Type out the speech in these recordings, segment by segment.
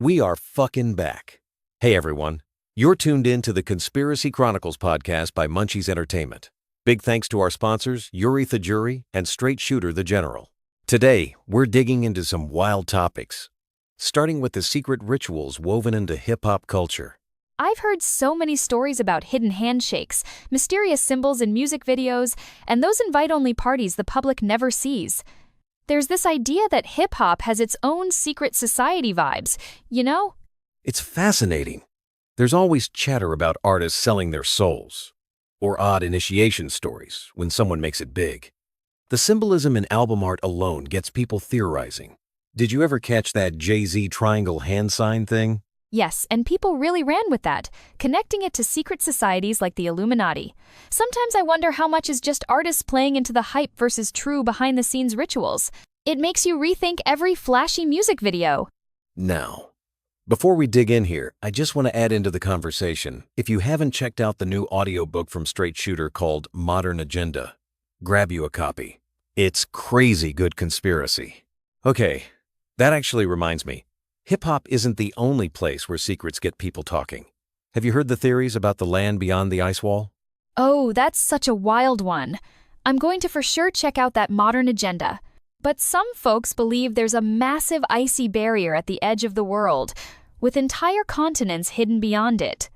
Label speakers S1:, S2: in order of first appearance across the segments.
S1: We are fucking back. Hey everyone, you're tuned in to the Conspiracy Chronicles podcast by Munchies Entertainment. Big thanks to our sponsors, Yuri the Jury and Straight Shooter the General. Today, we're digging into some wild topics, starting with the secret rituals woven into hip-hop culture.
S2: I've heard so many stories about hidden handshakes, mysterious symbols in music videos, and those invite-only parties the public never sees. There's this idea that hip-hop has its own secret society vibes, you know?
S1: It's fascinating. There's always chatter about artists selling their souls, or odd initiation stories when someone makes it big. The symbolism in album art alone gets people theorizing. Did you ever catch that Jay-Z triangle hand sign thing?
S2: Yes, and people really ran with that, connecting it to secret societies like the Illuminati. Sometimes I wonder how much is just artists playing into the hype versus true behind-the-scenes rituals. It makes you rethink every flashy music video.
S1: Now, before we dig in here, I just want to add into the conversation, if you haven't checked out the new audiobook from Straight Shooter called Modern Agenda, grab you a copy. It's crazy good conspiracy. Okay, that actually reminds me. Hip-hop isn't the only place where secrets get people talking. Have you heard the theories about the land beyond the ice wall?
S2: Oh, that's such a wild one. I'm going to for sure check out that Modern Agenda. But some folks believe there's a massive icy barrier at the edge of the world, with entire continents hidden beyond it.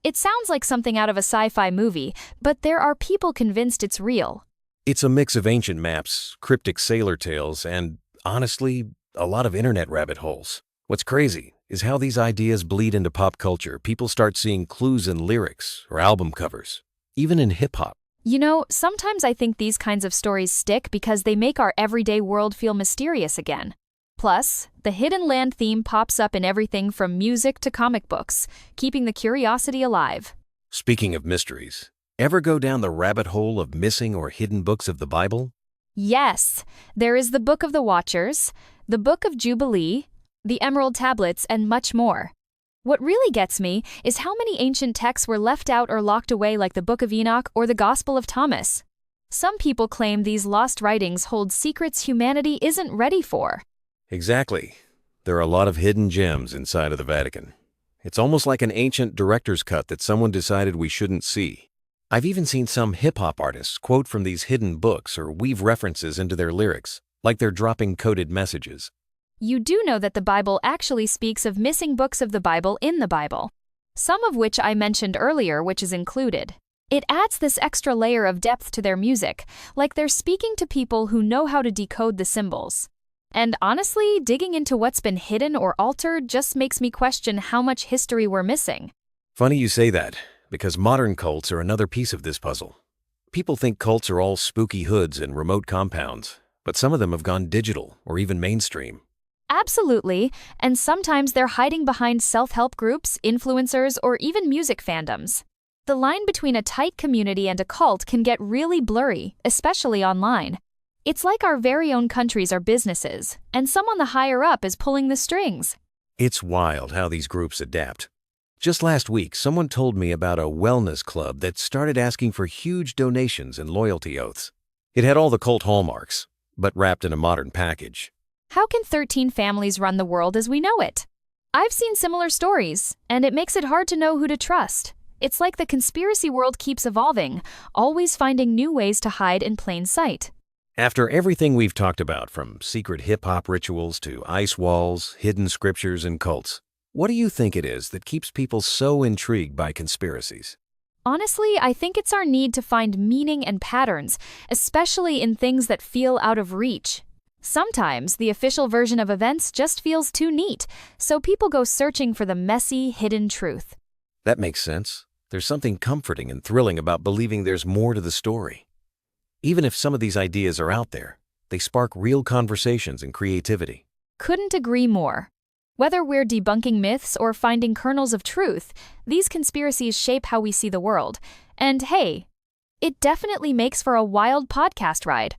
S2: It sounds like something out of a sci-fi movie, but there are people convinced it's real.
S1: It's a mix of ancient maps, cryptic sailor tales, and, honestly, a lot of internet rabbit holes. What's crazy is how these ideas bleed into pop culture. People start seeing clues in lyrics or album covers, even in hip-hop.
S2: You know, sometimes I think these kinds of stories stick because they make our everyday world feel mysterious again. Plus, the hidden land theme pops up in everything from music to comic books, keeping the curiosity alive.
S1: Speaking of mysteries, ever go down the rabbit hole of missing or hidden books of the Bible?
S2: Yes, there is the Book of the Watchers, the Book of Jubilee, the Emerald Tablets, and much more. What really gets me is how many ancient texts were left out or locked away, like the Book of Enoch or the Gospel of Thomas. Some people claim these lost writings hold secrets humanity isn't ready for.
S1: Exactly. There are a lot of hidden gems inside of the Vatican. It's almost like an ancient director's cut that someone decided we shouldn't see. I've even seen some hip-hop artists quote from these hidden books or weave references into their lyrics, like they're dropping coded messages.
S2: You do know that the Bible actually speaks of missing books of the Bible in the Bible, some of which I mentioned earlier, which is included. It adds this extra layer of depth to their music, like they're speaking to people who know how to decode the symbols. And honestly, digging into what's been hidden or altered just makes me question how much history we're missing.
S1: Funny you say that, because modern cults are another piece of this puzzle. People think cults are all spooky hoods and remote compounds, but some of them have gone digital or even mainstream.
S2: Absolutely, and sometimes they're hiding behind self-help groups, influencers, or even music fandoms. The line between a tight community and a cult can get really blurry, especially online. It's like our very own countries are businesses, and someone the higher up is pulling the strings.
S1: It's wild how these groups adapt. Just last week, someone told me about a wellness club that started asking for huge donations and loyalty oaths. It had all the cult hallmarks, but wrapped in a modern package.
S2: How can 13 families run the world as we know it? I've seen similar stories, and it makes it hard to know who to trust. It's like the conspiracy world keeps evolving, always finding new ways to hide in plain sight.
S1: After everything we've talked about, from secret hip-hop rituals to ice walls, hidden scriptures, and cults, what do you think it is that keeps people so intrigued by conspiracies?
S2: Honestly, I think it's our need to find meaning and patterns, especially in things that feel out of reach. Sometimes the official version of events just feels too neat, so people go searching for the messy, hidden truth.
S1: That makes sense. There's something comforting and thrilling about believing there's more to the story. Even if some of these ideas are out there, they spark real conversations and creativity.
S2: Couldn't agree more. Whether we're debunking myths or finding kernels of truth, these conspiracies shape how we see the world. And hey, it definitely makes for a wild podcast ride.